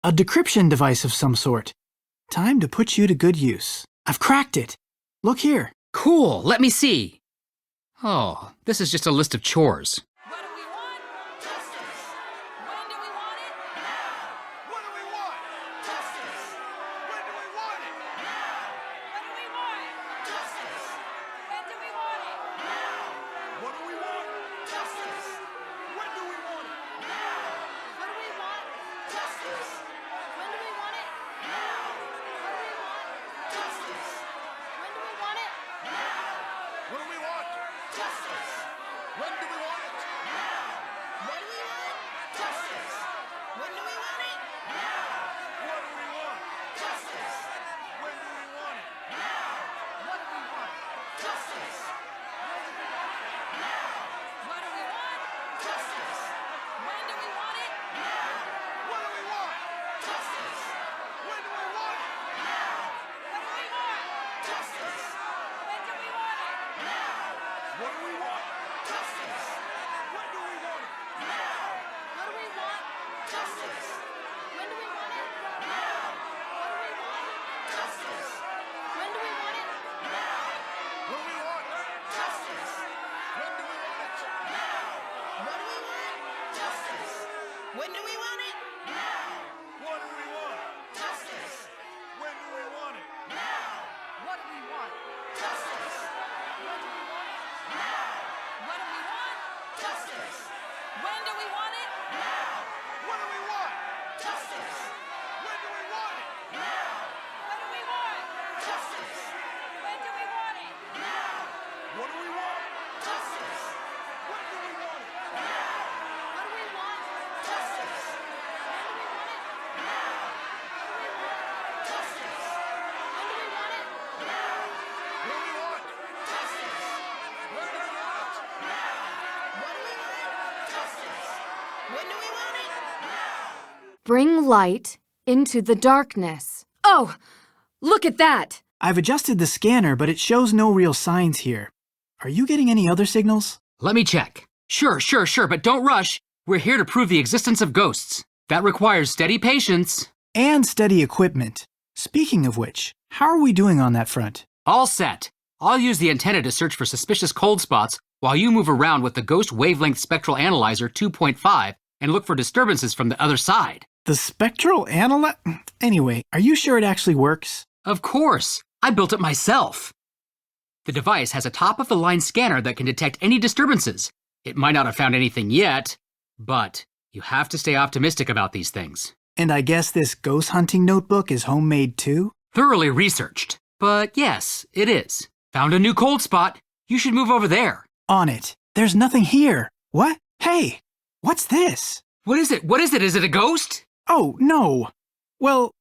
A decryption device of some sort. Time to put you to good use. I've cracked it. Look here. Cool, let me see. Oh, this is just a list of chores. What do we want? Justice. When do we want it? Now. What do we want? Justice. When do we want it? Now. What do we want? Justice. When do we want it? Now. What do we want? Justice. When do we want it? Now. What do we want? Justice. When do we want it? Now. What do we want? Justice. When do we want it? Now. What do we want? Justice. When do we want it? Now. What do we want? Justice. When do we want it? Now. What do we want? Justice. When do we want it? Now. What do we want? Justice. When do we want it? Now. What do we want? Justice. When do we want it? Now. What do we want? Justice. When do we want it? Now. What do we want? Justice. When do we want it? Now. What do we want? Justice. When do we want it? Now. What do we want? Justice. When do we want it? Now. What do we want? Justice. When do we want it? Now. What do we want? Justice. When do we want it? Now. What do we want? Justice. When do we want it? Now. What do we want? Justice. When do we want it? Now. What do we want? Justice. When do we want it? Now. What do we want? Justice. When do we want it? Now. What do we want? Justice. When do we want it? Now. What do we want? Justice. When do we want it? Now. What do we want? Justice. When do we want it? Now. What do we want? Justice. When do we want it? Now. What do we want? Justice. When do we want it? Now. What do we want? Justice. When do we want it? Now. What do we want? Justice. When do we want it? Now. Bring light into the darkness. Oh, look at that! I've adjusted the scanner, but it shows no real signs here. Are you getting any other signals? Let me check. Sure, but don't rush. We're here to prove the existence of ghosts. That requires steady patience. And steady equipment. Speaking of which, how are we doing on that front? All set. I'll use the antenna to search for suspicious cold spots while you move around with the Ghost Wavelength Spectral Analyzer 2.5 and look for disturbances from the other side. The spectral Anyway, are you sure it actually works? Of course. I built it myself. The device has a top-of-the-line scanner that can detect any disturbances. It might not have found anything yet, but you have to stay optimistic about these things. And I guess this ghost hunting notebook is homemade too? Thoroughly researched. But yes, it is. Found a new cold spot. You should move over there. On it. There's nothing here. What? Hey, what's this? What is it? Is it a ghost? Oh, no. Well,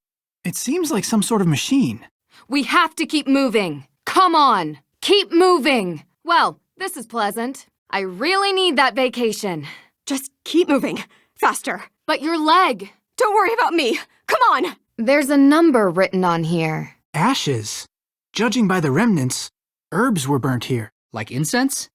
it seems like some sort of machine. We have to keep moving. Come on, keep moving. Well, this is pleasant. I really need that vacation. Just keep moving. Faster. But your leg. Don't worry about me. Come on. There's a number written on here. Ashes. Judging by the remnants, herbs were burnt here. Like incense?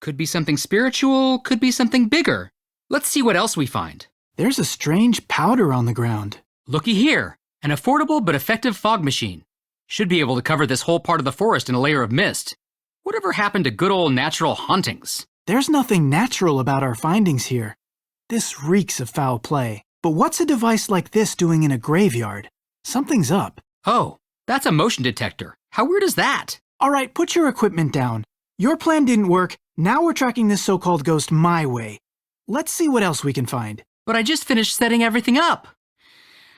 Could be something spiritual, could be something bigger. Let's see what else we find. There's a strange powder on the ground. Looky here, an affordable but effective fog machine. Should be able to cover this whole part of the forest in a layer of mist. Whatever happened to good old natural hauntings? There's nothing natural about our findings here. This reeks of foul play. But what's a device like this doing in a graveyard? Something's up. Oh, that's a motion detector. How weird is that? All right, put your equipment down. Your plan didn't work. Now we're tracking this so-called ghost my way. Let's see what else we can find. But I just finished setting everything up.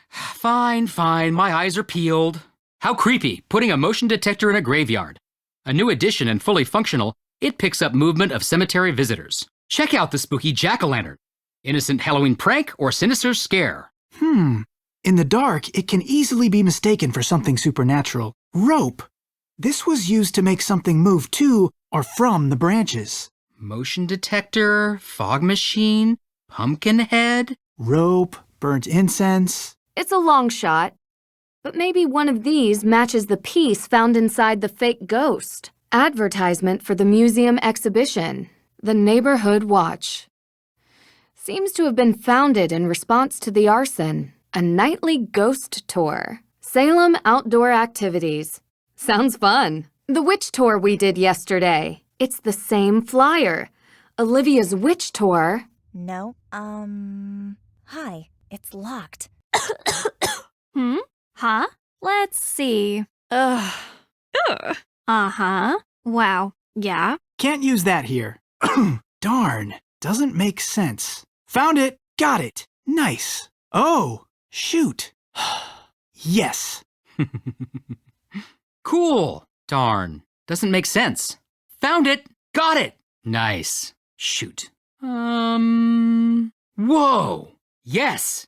Fine, my eyes are peeled. How creepy, putting a motion detector in a graveyard. A new addition and fully functional, it picks up movement of cemetery visitors. Check out the spooky jack-o'-lantern. Innocent Halloween prank or sinister scare. In the dark, it can easily be mistaken for something supernatural. Rope. This was used to make something move to or from the branches. Motion detector, fog machine, pumpkin head. Rope, burnt incense. It's a long shot, but maybe one of these matches the piece found inside the fake ghost. Advertisement for the museum exhibition, the Neighborhood Watch. Seems to have been founded in response to the arson. A nightly ghost tour. Salem outdoor activities. Sounds fun. The witch tour we did yesterday. It's the same flyer. Olivia's witch tour. No, hi, it's locked. Huh? Let's see. Ugh. Uh-huh. Wow. Yeah. Can't use that here. Darn. Doesn't make sense. Found it. Got it. Nice. Oh, shoot. Yes. Cool. Darn. Doesn't make sense. Found it. Got it. Nice. Shoot. Whoa. Yes.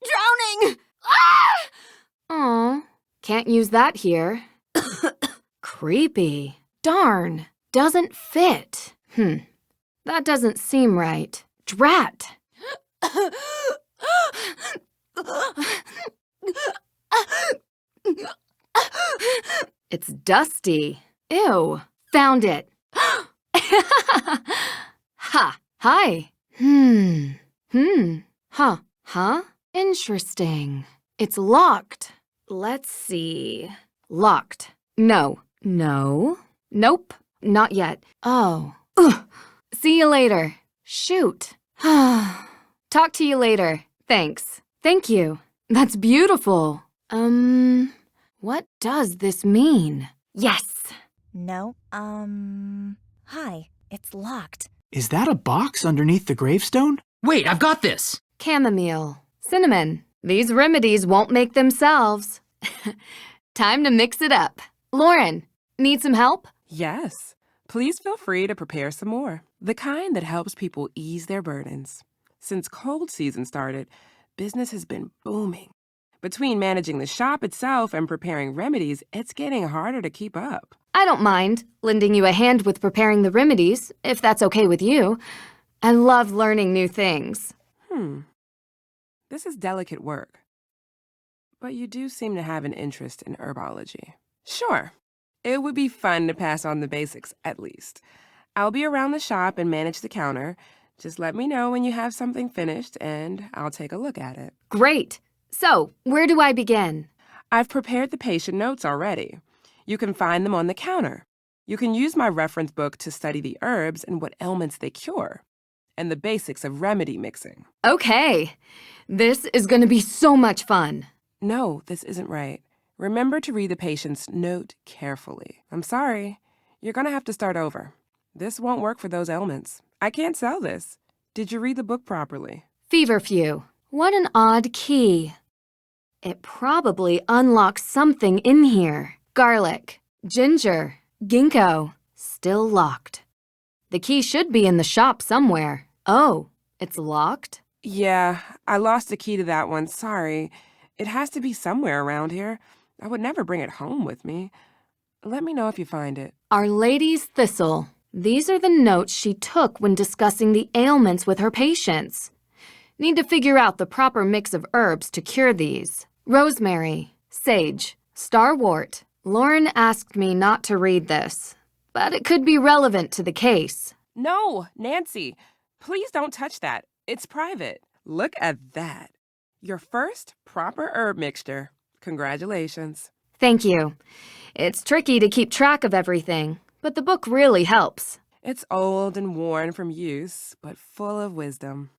Drowning! Aw, can't use that here. Creepy. Darn. Doesn't fit. That doesn't seem right. Drat. It's dusty. Ew. Found it. Ha. Hi. Huh? Interesting. It's locked. Let's see. Locked. No. Nope. Not yet. Oh. Ugh. See you later. Shoot. Talk to you later. Thanks. Thank you. That's beautiful. What does this mean? Yes. No, hi, it's locked. Is that a box underneath the gravestone? Wait, I've got this. Chamomile. Cinnamon. These remedies won't make themselves. Time to mix it up. Lauren, need some help? Yes. Please feel free to prepare some more. The kind that helps people ease their burdens. Since cold season started, business has been booming. Between managing the shop itself and preparing remedies, it's getting harder to keep up. I don't mind lending you a hand with preparing the remedies, if that's okay with you. I love learning new things. This is delicate work. But you do seem to have an interest in herbology. Sure. It would be fun to pass on the basics, at least. I'll be around the shop and manage the counter. Just let me know when you have something finished, and I'll take a look at it. Great. So, where do I begin? I've prepared the patient notes already. You can find them on the counter. You can use my reference book to study the herbs and what ailments they cure, and the basics of remedy mixing. Okay. This is going to be so much fun. No, this isn't right. Remember to read the patient's note carefully. I'm sorry. You're going to have to start over. This won't work for those ailments. I can't sell this. Did you read the book properly? Feverfew. What an odd key. It probably unlocks something in here. Garlic, ginger, ginkgo. Still locked. The key should be in the shop somewhere. Oh, it's locked? Yeah, I lost the key to that one. Sorry. It has to be somewhere around here. I would never bring it home with me. Let me know if you find it. Our Lady's Thistle. These are the notes she took when discussing the ailments with her patients. Need to figure out the proper mix of herbs to cure these. Rosemary, sage, starwort. Lauren asked me not to read this, but it could be relevant to the case. No, Nancy, please don't touch that. It's private. Look at that. Your first proper herb mixture. Congratulations. Thank you. It's tricky to keep track of everything, but the book really helps. It's old and worn from use, but full of wisdom.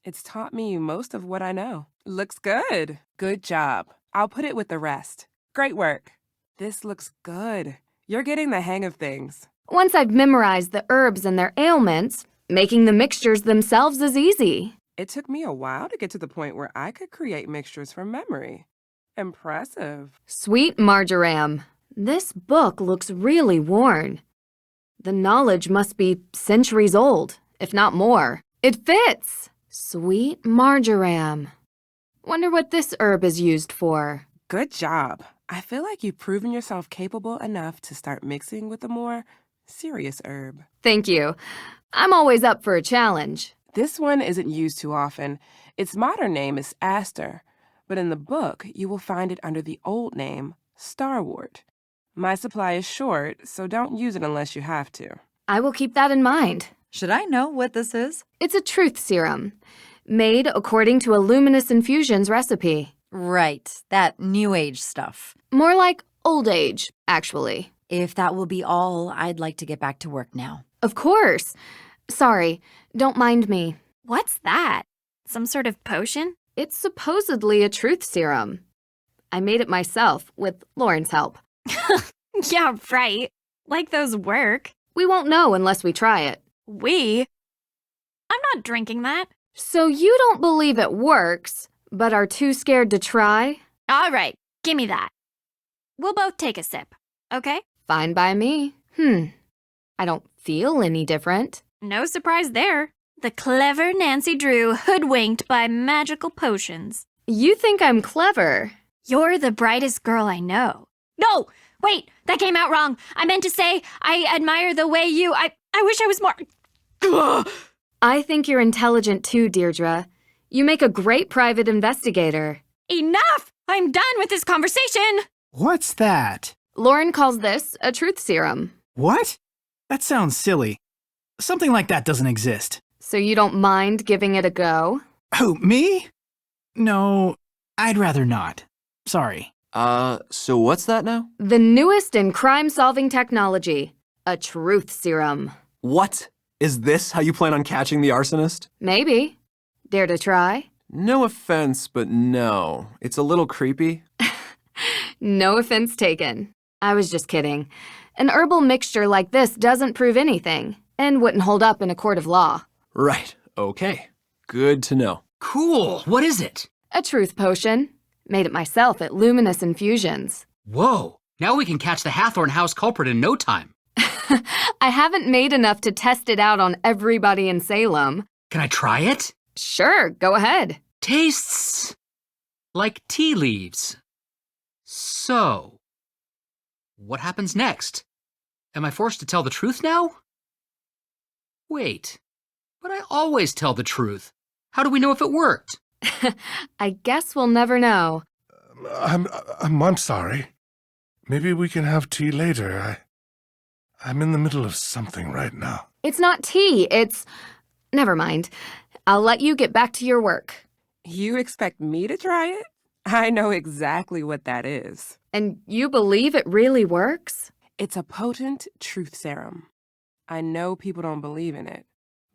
It's taught me most of what I know. Looks good. Good job. I'll put it with the rest. Great work. This looks good. You're getting the hang of things. Once I've memorized the herbs and their ailments, making the mixtures themselves is easy. It took me a while to get to the point where I could create mixtures from memory. Impressive. Sweet marjoram. This book looks really worn. The knowledge must be centuries old, if not more. It fits! Sweet marjoram. Wonder what this herb is used for. Good job. I feel like you've proven yourself capable enough to start mixing with a more serious herb. Thank you. I'm always up for a challenge. This one isn't used too often. Its modern name is aster, but in the book, you will find it under the old name, starwort. My supply is short, so don't use it unless you have to. I will keep that in mind. Should I know what this is? It's a truth serum, made according to a luminous infusions recipe. Right, that new age stuff. More like old age, actually. If that will be all, I'd like to get back to work now. Of course. Sorry, don't mind me. What's that? Some sort of potion? It's supposedly a truth serum. I made it myself with Lauren's help. Yeah, right. Like those work. We won't know unless we try it. We? I'm not drinking that. So you don't believe it works, but are too scared to try? All right, give me that. We'll both take a sip, okay? Fine by me. I don't feel any different. No surprise there. The clever Nancy Drew hoodwinked by magical potions. You think I'm clever. You're the brightest girl I know. No! Wait, that came out wrong. I meant to say, I admire the way you... I wish I was more... Ugh. I think you're intelligent too, Deirdre. You make a great private investigator. Enough! I'm done with this conversation! What's that? Lauren calls this a truth serum. What? That sounds silly. Something like that doesn't exist. So you don't mind giving it a go? Who, me? No, I'd rather not. Sorry. So what's that now? The newest in crime-solving technology. A truth serum. What? Is this how you plan on catching the arsonist? Maybe. Dare to try? No offense, but no. It's a little creepy. No offense taken. I was just kidding. An herbal mixture like this doesn't prove anything, and wouldn't hold up in a court of law. Right. Okay. Good to know. Cool. What is it? A truth potion. Made it myself at Luminous Infusions. Whoa. Now we can catch the Hathorn House culprit in no time. I haven't made enough to test it out on everybody in Salem. Can I try it? Sure, go ahead. Tastes like tea leaves. So, what happens next? Am I forced to tell the truth now? Wait, but I always tell the truth. How do we know if it worked? I guess we'll never know. I'm sorry. Maybe we can have tea later. I'm in the middle of something right now. It's not tea, it's... Never mind. I'll let you get back to your work. You expect me to try it? I know exactly what that is. And you believe it really works? It's a potent truth serum. I know people don't believe in it,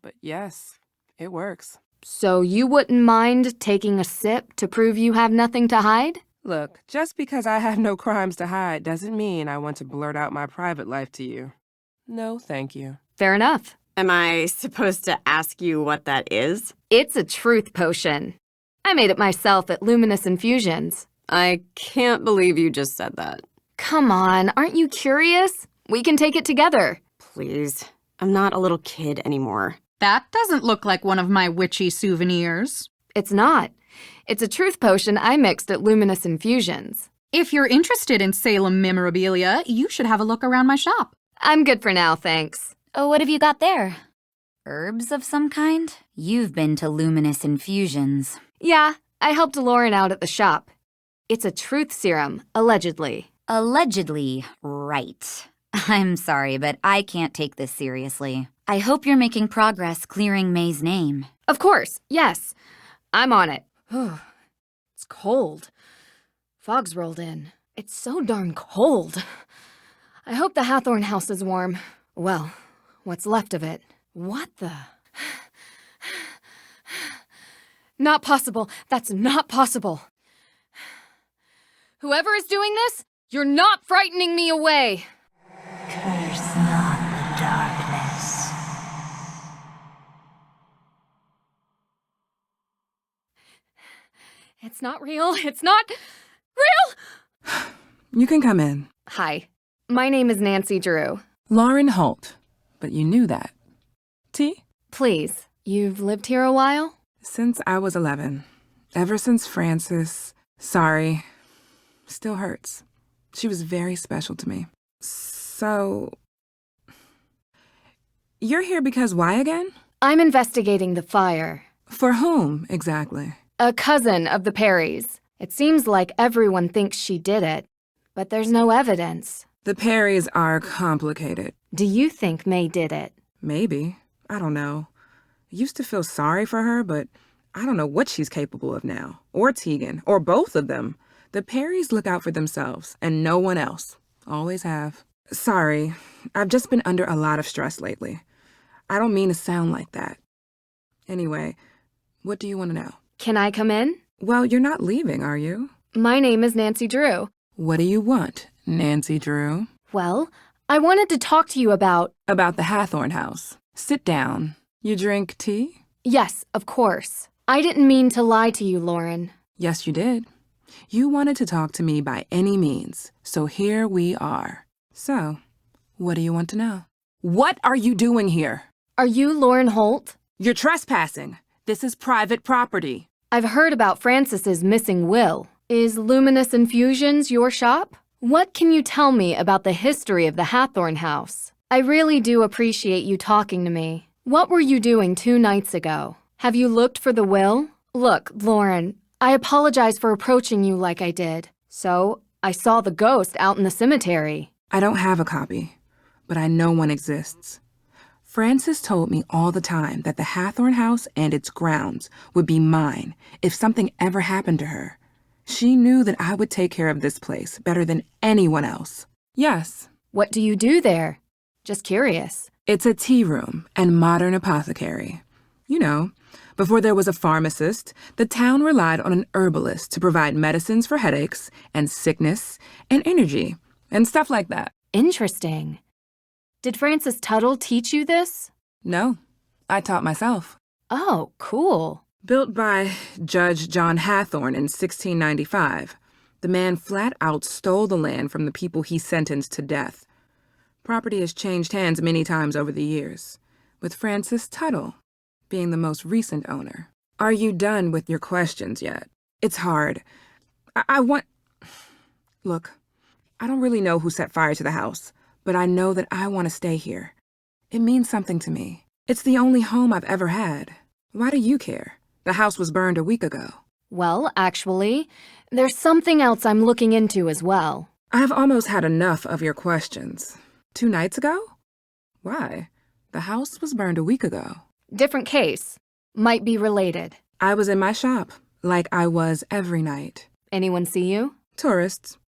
but yes, it works. So you wouldn't mind taking a sip to prove you have nothing to hide? Look, just because I have no crimes to hide doesn't mean I want to blurt out my private life to you. No, thank you. Fair enough. Am I supposed to ask you what that is? It's a truth potion. I made it myself at Luminous Infusions. I can't believe you just said that. Come on, aren't you curious? We can take it together. Please. I'm not a little kid anymore. That doesn't look like one of my witchy souvenirs. It's not. It's a truth potion I mixed at Luminous Infusions. If you're interested in Salem memorabilia, you should have a look around my shop. I'm good for now, thanks. Oh, what have you got there? Herbs of some kind? You've been to Luminous Infusions. Yeah, I helped Lauren out at the shop. It's a truth serum, allegedly. Allegedly, right. I'm sorry, but I can't take this seriously. I hope you're making progress clearing May's name. Of course, yes. I'm on it. It's cold. Fog's rolled in. It's so darn cold. I hope the Hathorn house is warm. Well, what's left of it. What the... Not possible. That's not possible. Whoever is doing this, you're not frightening me away. Curse not the darkness. It's not real. It's not real! You can come in. Hi, my name is Nancy Drew. Lauren Holt. But you knew that. Tea? Please, you've lived here a while? Since I was 11. Ever since Frances. Sorry. Still hurts. She was very special to me. So... You're here because why again? I'm investigating the fire. For whom, exactly? A cousin of the Perrys. It seems like everyone thinks she did it, but there's no evidence. The Perrys are complicated. Do you think May did it? Maybe. I don't know. I used to feel sorry for her, but I don't know what she's capable of now. Or Tegan, or both of them. The Perrys look out for themselves, and no one else. Always have. Sorry, I've just been under a lot of stress lately. I don't mean to sound like that. Anyway, what do you want to know? Can I come in? Well, you're not leaving, are you? My name is Nancy Drew. What do you want, Nancy Drew? Well, I wanted to talk to you about... About the Hathorn house. Sit down. You drink tea? Yes, of course. I didn't mean to lie to you, Lauren. Yes, you did. You wanted to talk to me by any means, so here we are. So, what do you want to know? What are you doing here? Are you Lauren Holt? You're trespassing. This is private property. I've heard about Francis's missing will. Is Luminous Infusions your shop? What can you tell me about the history of the Hathorn house? I really do appreciate you talking to me. What were you doing 2 nights ago? Have you looked for the will? Look, Lauren, I apologize for approaching you like I did. So, I saw the ghost out in the cemetery. I don't have a copy, but I know one exists. Francis told me all the time that the Hathorn house and its grounds would be mine if something ever happened to her. She knew that I would take care of this place better than anyone else. Yes. What do you do there? Just curious. It's a tea room and modern apothecary. You know, before there was a pharmacist, the town relied on an herbalist to provide medicines for headaches and sickness and energy and stuff like that. Interesting. Did Francis Tuttle teach you this? No, I taught myself. Oh, cool. Built by Judge John Hathorn in 1695, the man flat out stole the land from the people he sentenced to death. Property has changed hands many times over the years, with Francis Tuttle being the most recent owner. Are you done with your questions yet? It's hard. I want... Look, I don't really know who set fire to the house, but I know that I want to stay here. It means something to me. It's the only home I've ever had. Why do you care? The house was burned a week ago. Well, actually, there's something else I'm looking into as well. I've almost had enough of your questions. 2 nights ago? Why? The house was burned a week ago. Different case. Might be related. I was in my shop, like I was every night. Anyone see you? Tourists.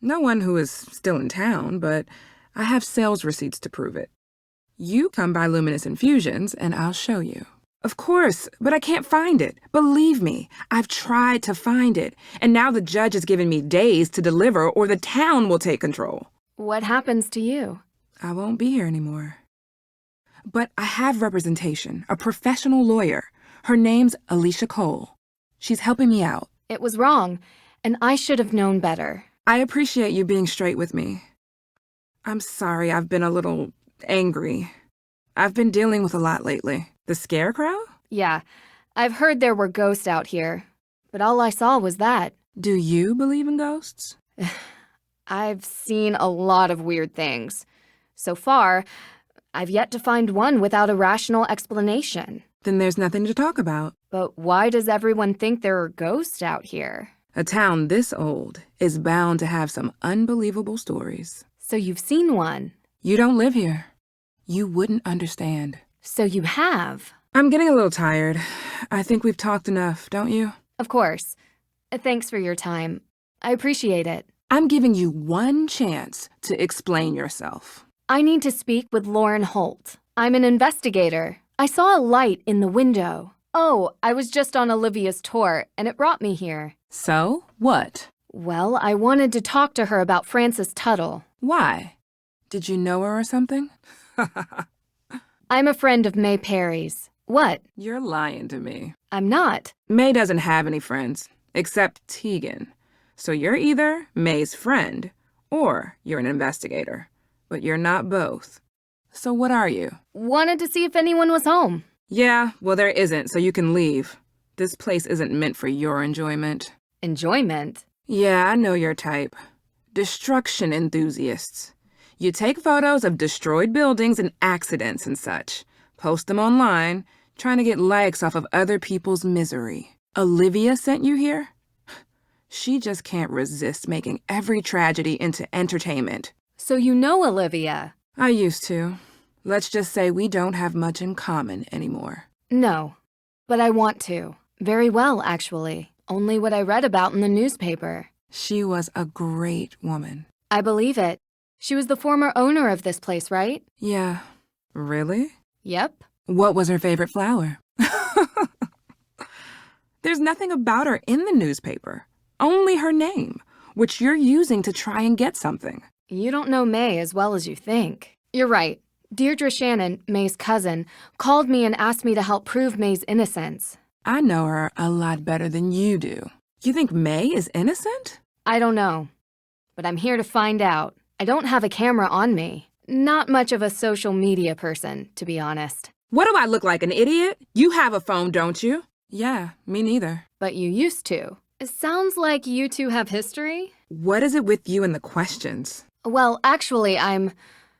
No one who is still in town, but I have sales receipts to prove it. You come by Luminous Infusions, and I'll show you. Of course, but I can't find it. Believe me, I've tried to find it, and now the judge has given me days to deliver or the town will take control. What happens to you? I won't be here anymore. But I have representation, a professional lawyer. Her name's Alicia Cole. She's helping me out. It was wrong, and I should have known better. I appreciate you being straight with me. I'm sorry I've been a little angry. I've been dealing with a lot lately. The scarecrow? Yeah, I've heard there were ghosts out here, but all I saw was that. Do you believe in ghosts? I've seen a lot of weird things. So far, I've yet to find one without a rational explanation. Then there's nothing to talk about. But why does everyone think there are ghosts out here? A town this old is bound to have some unbelievable stories. So you've seen one? You don't live here. You wouldn't understand. So you have? I'm getting a little tired. I think we've talked enough, don't you? Of course. Thanks for your time. I appreciate it. I'm giving you one chance to explain yourself. I need to speak with Lauren Holt. I'm an investigator. I saw a light in the window. Oh, I was just on Olivia's tour, and it brought me here. So, what? Well, I wanted to talk to her about Francis Tuttle. Why? Did you know her or something? I'm a friend of May Perry's. What? You're lying to me. I'm not. May doesn't have any friends, except Tegan. So you're either May's friend, or you're an investigator. But you're not both. So what are you? Wanted to see if anyone was home. Yeah, well there isn't, so you can leave. This place isn't meant for your enjoyment. Enjoyment? Yeah, I know your type. Destruction enthusiasts. You take photos of destroyed buildings and accidents and such. Post them online, trying to get likes off of other people's misery. Olivia sent you here? She just can't resist making every tragedy into entertainment. So you know Olivia? I used to. Let's just say we don't have much in common anymore. No, but I want to. Very well, actually. Only what I read about in the newspaper. She was a great woman. I believe it. She was the former owner of this place, right? Yeah. Really? Yep. What was her favorite flower? There's nothing about her in the newspaper. Only her name, which you're using to try and get something. You don't know May as well as you think. You're right. Deirdre Shannon, May's cousin, called me and asked me to help prove May's innocence. I know her a lot better than you do. You think May is innocent? I don't know. But I'm here to find out. I don't have a camera on me. Not much of a social media person, to be honest. What do I look like, an idiot? You have a phone, don't you? Yeah, me neither. But you used to. It sounds like you two have history. What is it with you and the questions? Well, actually,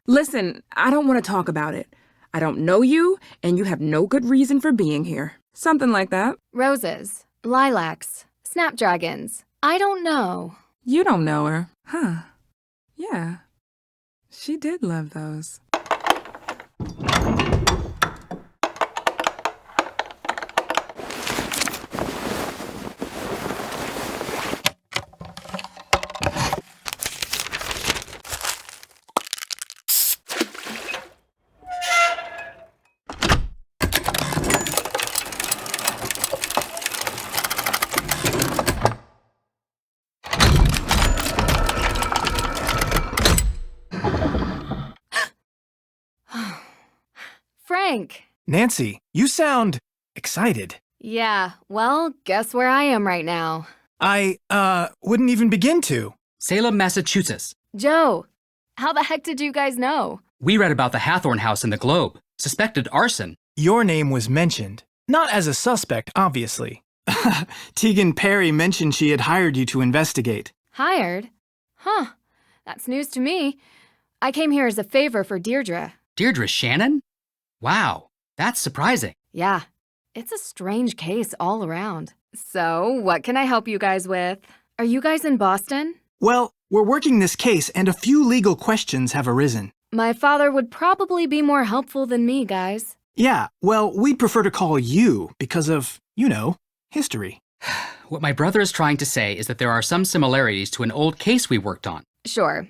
Listen, I don't want to talk about it. I don't know you, and you have no good reason for being here. Something like that. Roses, lilacs, snapdragons. I don't know. You don't know her, huh? Yeah. She did love those. Frank. Nancy, you sound excited. Yeah, well, guess where I am right now. I, wouldn't even begin to. Salem, Massachusetts. Joe, how the heck did you guys know? We read about the Hathorn house in the Globe. Suspected arson. Your name was mentioned. Not as a suspect, obviously. Tegan Perry mentioned she had hired you to investigate. Hired? Huh, that's news to me. I came here as a favor for Deirdre. Deirdre Shannon? Wow, that's surprising. Yeah, it's a strange case all around. So, what can I help you guys with? Are you guys in Boston? Well, we're working this case and a few legal questions have arisen. My father would probably be more helpful than me, guys. Yeah, well, we'd prefer to call you because of, history. What my brother is trying to say is that there are some similarities to an old case we worked on. Sure.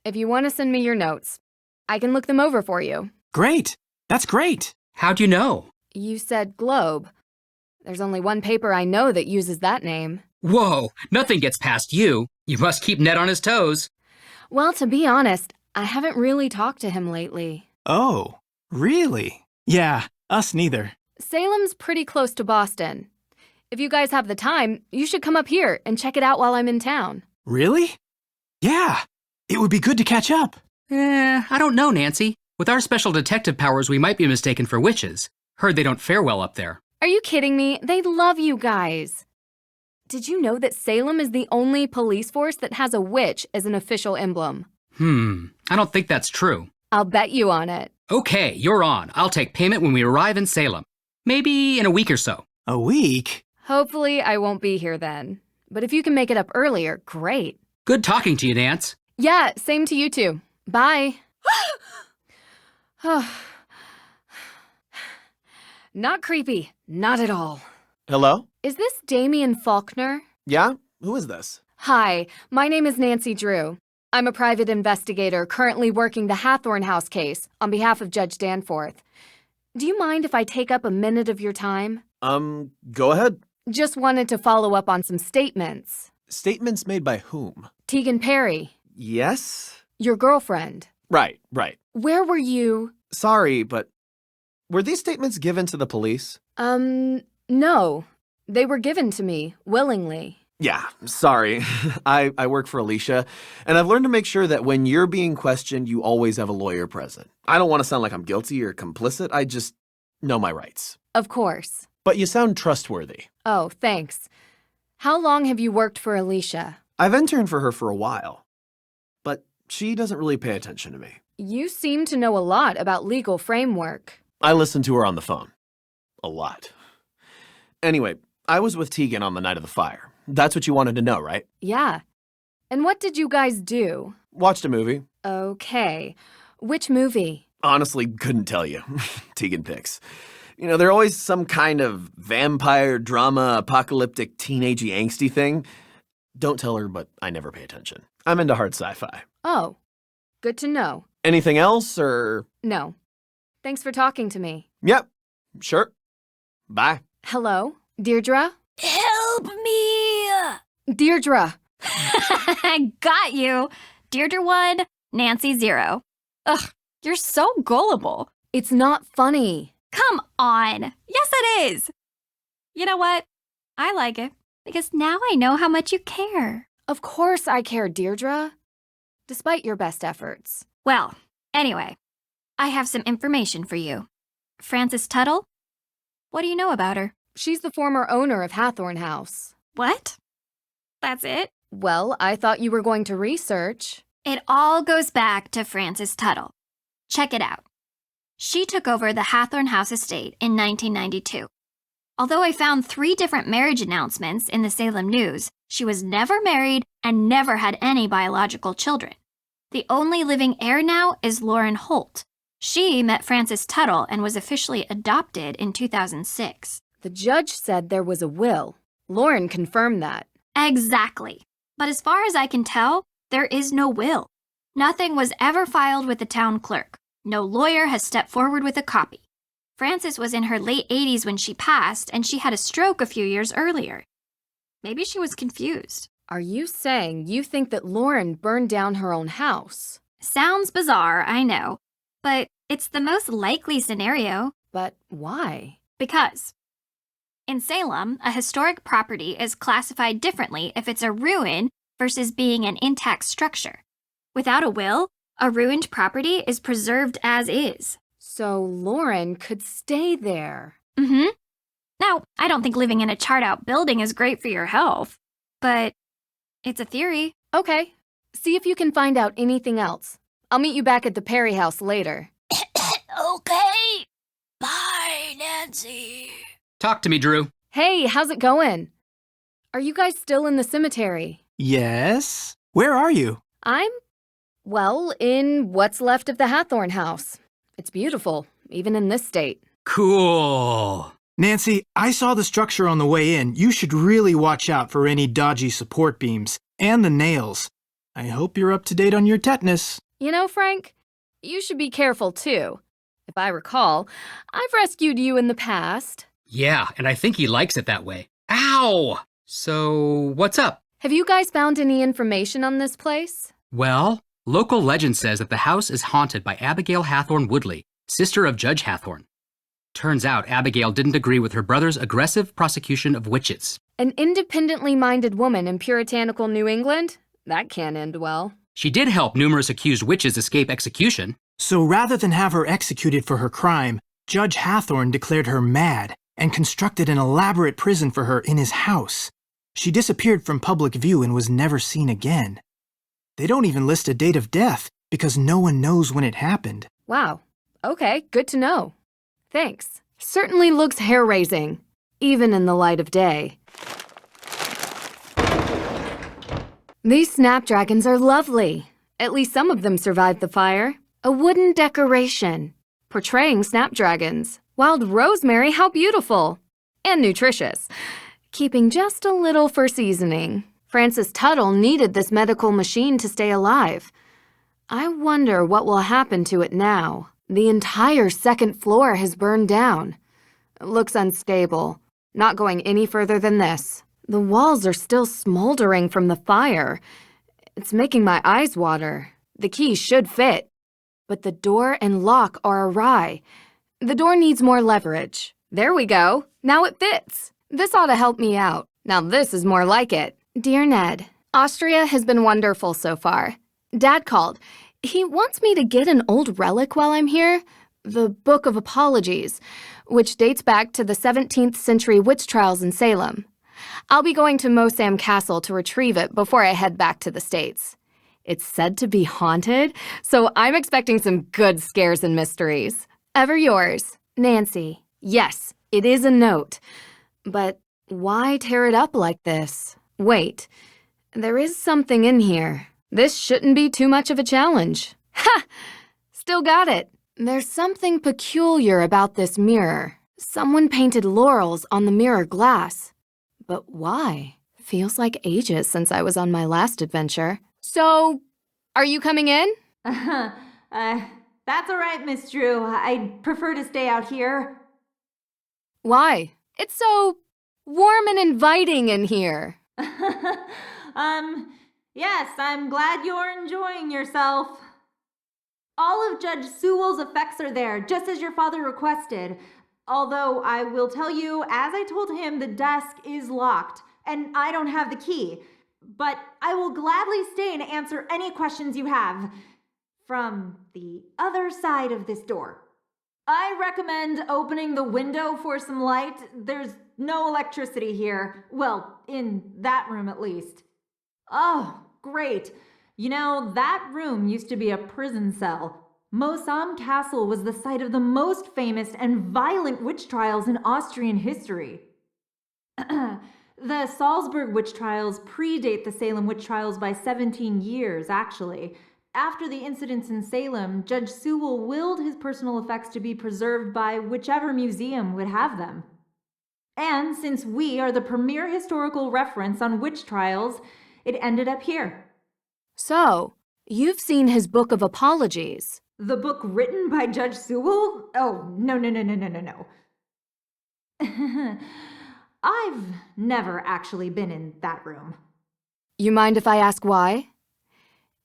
If you want to send me your notes, I can look them over for you. Great. That's great. How'd you know? You said Globe. There's only one paper I know that uses that name. Whoa, nothing gets past you. You must keep Ned on his toes. Well, to be honest, I haven't really talked to him lately. Oh, really? Yeah, us neither. Salem's pretty close to Boston. If you guys have the time, you should come up here and check it out while I'm in town. Really? Yeah, it would be good to catch up. I don't know, Nancy. With our special detective powers, we might be mistaken for witches. Heard they don't fare well up there. Are you kidding me? They love you guys. Did you know that Salem is the only police force that has a witch as an official emblem? I don't think that's true. I'll bet you on it. Okay, you're on. I'll take payment when we arrive in Salem. Maybe in a week or so. A week? Hopefully I won't be here then. But if you can make it up earlier, great. Good talking to you, Nance. Yeah, same to you too. Bye. Not creepy. Not at all. Hello? Is this Damien Faulkner? Yeah? Who is this? Hi, my name is Nancy Drew. I'm a private investigator currently working the Hathorn House case on behalf of Judge Danforth. Do you mind if I take up a minute of your time? Go ahead. Just wanted to follow up on some statements. Statements made by whom? Tegan Perry, Yes? your girlfriend. Right. Where were you? Sorry, but were these statements given to the police? No. They were given to me, willingly. Yeah, sorry. I work for Alicia, and I've learned to make sure that when you're being questioned, you always have a lawyer present. I don't want to sound like I'm guilty or complicit. I just know my rights. Of course. But you sound trustworthy. Oh, thanks. How long have you worked for Alicia? I've interned for her for a while, but she doesn't really pay attention to me. You seem to know a lot about legal framework. I listen to her on the phone. A lot. Anyway, I was with Tegan on the night of the fire. That's what you wanted to know, right? Yeah. And what did you guys do? Watched a movie. Okay. Which movie? honestly couldn't tell you. Tegan picks. You know, they're always some kind of vampire, drama, apocalyptic, teenagey, angsty thing. Don't tell her, but I never pay attention. I'm into hard sci-fi. Oh, good to know. Anything else, or? No. Thanks for talking to me. Yep, sure. Bye. Hello, Deirdre? Help me! Deirdre! I got you. Deirdre 1, Nancy 0. Ugh, you're so gullible. It's not funny. Come on. Yes, it is. You know what? I like it because now I know how much you care. Of course I care, Deirdre. Despite your best efforts. Well, anyway, I have some information for you. Frances Tuttle? What do you know about her? She's the former owner of Hathorn House. What? That's it? Well, I thought you were going to research. It all goes back to Frances Tuttle. Check it out. She took over the Hathorn House estate in 1992. Although I found 3 different marriage announcements in the Salem News, she was never married and never had any biological children. The only living heir now is Lauren Holt. She met Frances Tuttle and was officially adopted in 2006. The judge said there was a will. Lauren confirmed that. Exactly. But as far as I can tell, there is no will. Nothing was ever filed with the town clerk. No lawyer has stepped forward with a copy. Frances was in her late 80s when she passed, and she had a stroke a few years earlier. Maybe she was confused. Are you saying you think that Lauren burned down her own house? Sounds bizarre, I know, but it's the most likely scenario. But why? Because in Salem, a historic property is classified differently if it's a ruin versus being an intact structure. Without a will, a ruined property is preserved as is. So Lauren could stay there. Mm-hmm. Now, I don't think living in a charred-out building is great for your health, but it's a theory. Okay. See if you can find out anything else. I'll meet you back at the Perry house later. Okay. Bye, Nancy. Talk to me, Drew. Hey, how's it going? Are you guys still in the cemetery? Yes? Where are you? Well, in what's left of the Hathorn house. It's beautiful, even in this state. Cool. Nancy, I saw the structure on the way in. You should really watch out for any dodgy support beams. And the nails. I hope you're up to date on your tetanus. You know, Frank, you should be careful too. If I recall, I've rescued you in the past. Yeah, and I think he likes it that way. Ow! So, what's up? Have you guys found any information on this place? Well, local legend says that the house is haunted by Abigail Hathorn Woodley, sister of Judge Hathorn. Turns out Abigail didn't agree with her brother's aggressive prosecution of witches. An independently minded woman in puritanical New England? That can't end well. She did help numerous accused witches escape execution. So rather than have her executed for her crime, Judge Hathorn declared her mad and constructed an elaborate prison for her in his house. She disappeared from public view and was never seen again. They don't even list a date of death because no one knows when it happened. Wow. Okay, good to know. Thanks. Certainly looks hair-raising, even in the light of day. These snapdragons are lovely. At least some of them survived the fire. A wooden decoration, portraying snapdragons. Wild rosemary, how beautiful. And nutritious. Keeping just a little for seasoning. Frances Tuttle needed this medical machine to stay alive. I wonder what will happen to it now. The entire second floor has burned down. It looks unstable. Not going any further than this. The walls are still smoldering from the fire. It's making my eyes water. The key should fit. But the door and lock are awry. The door needs more leverage. There we go. Now it fits. This ought to help me out. Now this is more like it. Dear Ned, Austria has been wonderful so far. Dad called. He wants me to get an old relic while I'm here, the Book of Apologies, which dates back to the 17th century witch trials in Salem. I'll be going to Mosam Castle to retrieve it before I head back to the States. It's said to be haunted, so I'm expecting some good scares and mysteries. Ever yours, Nancy. Yes, it is a note. But why tear it up like this? Wait, there is something in here. This shouldn't be too much of a challenge. Ha! Still got it. There's something peculiar about this mirror. Someone painted laurels on the mirror glass. But why? Feels like ages since I was on my last adventure. So, are you coming in? That's all right, Miss Drew. I'd prefer to stay out here. Why? It's so warm and inviting in here. Yes, I'm glad you're enjoying yourself. All of Judge Sewell's effects are there, just as your father requested. Although I will tell you, as I told him, the desk is locked, and I don't have the key. But I will gladly stay and answer any questions you have from the other side of this door. I recommend opening the window for some light. There's no electricity here. Well, in that room at least. Oh, great. You know, that room used to be a prison cell. Mosam Castle was the site of the most famous and violent witch trials in Austrian history. The Salzburg witch trials predate the Salem witch trials by 17 years, actually. After the incidents in Salem, Judge Sewell willed his personal effects to be preserved by whichever museum would have them. And since we are the premier historical reference on witch trials, it ended up here. So, you've seen his Book of Apologies. The book written by Judge Sewell? Oh, no. I've never actually been in that room. You mind if I ask why?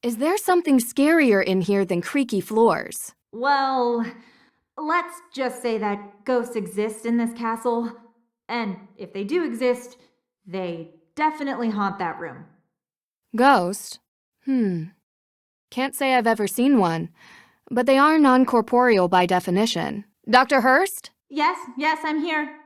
Is there something scarier in here than creaky floors? Well, let's just say that ghosts exist in this castle. And if they do exist, they definitely haunt that room. Ghost? Can't say I've ever seen one, but they are non-corporeal by definition. Dr. Hurst? Yes, I'm here.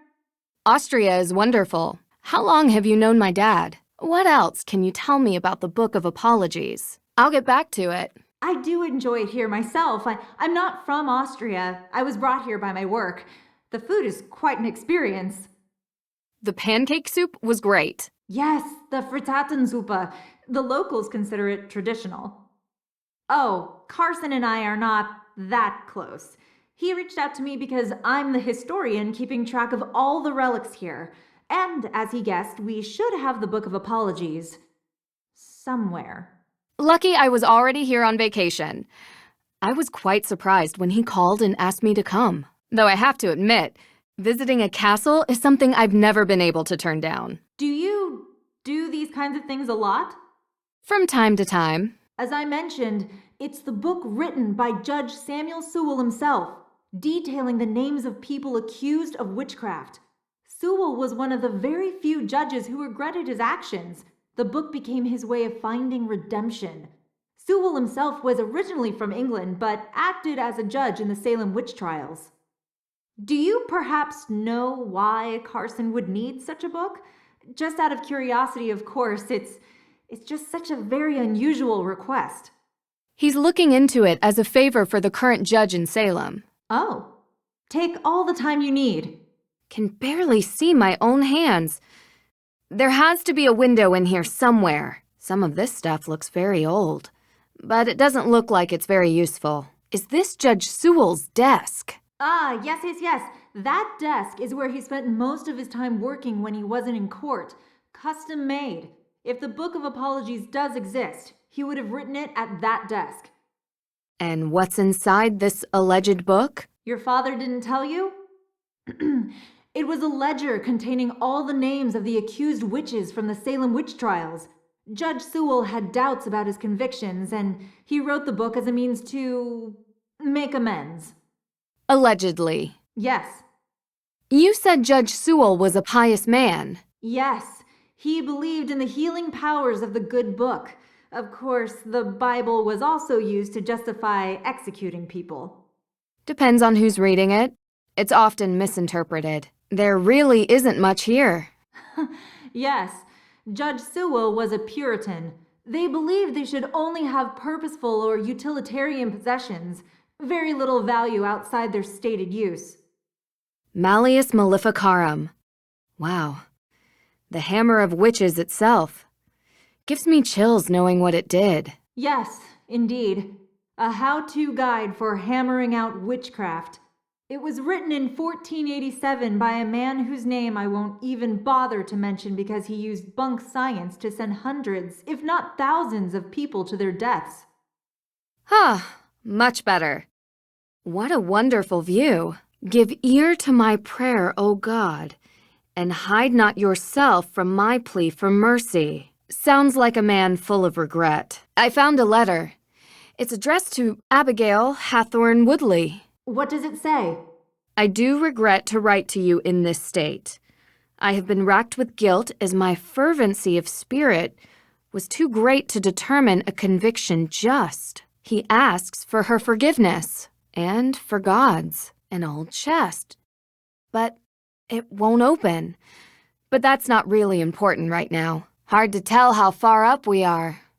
Austria is wonderful. How long have you known my dad? What else can you tell me about the Book of Apologies? I'll get back to it. I do enjoy it here myself. I'm not from Austria. I was brought here by my work. The food is quite an experience. The pancake soup was great. Yes, the Frittatensuppe. The locals consider it traditional. Oh, Carson and I are not that close. He reached out to me because I'm the historian keeping track of all the relics here. And, as he guessed, we should have the Book of Apologies somewhere. Lucky I was already here on vacation. I was quite surprised when he called and asked me to come. Though I have to admit, visiting a castle is something I've never been able to turn down. Do you do these kinds of things a lot? From time to time. As I mentioned, it's the book written by Judge Samuel Sewell himself, detailing the names of people accused of witchcraft. Sewell was one of the very few judges who regretted his actions. The book became his way of finding redemption. Sewell himself was originally from England, but acted as a judge in the Salem witch trials. Do you perhaps know why Carson would need such a book? Just out of curiosity, of course, it's just such a very unusual request. He's looking into it as a favor for the current judge in Salem. Oh, take all the time you need. Can barely see my own hands. There has to be a window in here somewhere. Some of this stuff looks very old, but it doesn't look like it's very useful. Is this Judge Sewell's desk? Ah, yes. That desk is where he spent most of his time working when he wasn't in court. Custom made. If the Book of Apologies does exist, he would have written it at that desk. And what's inside this alleged book? Your father didn't tell you? It was a ledger containing all the names of the accused witches from the Salem witch trials. Judge Sewell had doubts about his convictions, and he wrote the book as a means to make amends. Allegedly. Yes. You said Judge Sewell was a pious man. Yes. He believed in the healing powers of the good book. Of course, the Bible was also used to justify executing people. Depends on who's reading it. It's often misinterpreted. There really isn't much here. Yes. Judge Sewell was a Puritan. They believed they should only have purposeful or utilitarian possessions, very little value outside their stated use. Malleus Maleficarum. Wow. The Hammer of Witches itself. Gives me chills knowing what it did. Yes, indeed. A how-to guide for hammering out witchcraft. It was written in 1487 by a man whose name I won't even bother to mention because he used bunk science to send hundreds, if not thousands, of people to their deaths. Much better. What a wonderful view. Give ear to my prayer, O God, and hide not yourself from my plea for mercy. Sounds like a man full of regret. I found a letter. It's addressed to Abigail Hathorne Woodley. What does it say? I do regret to write to you in this state. I have been racked with guilt as my fervency of spirit was too great to determine a conviction just. He asks for her forgiveness and for God's, an old chest. But it won't open. But that's not really important right now. Hard to tell how far up we are.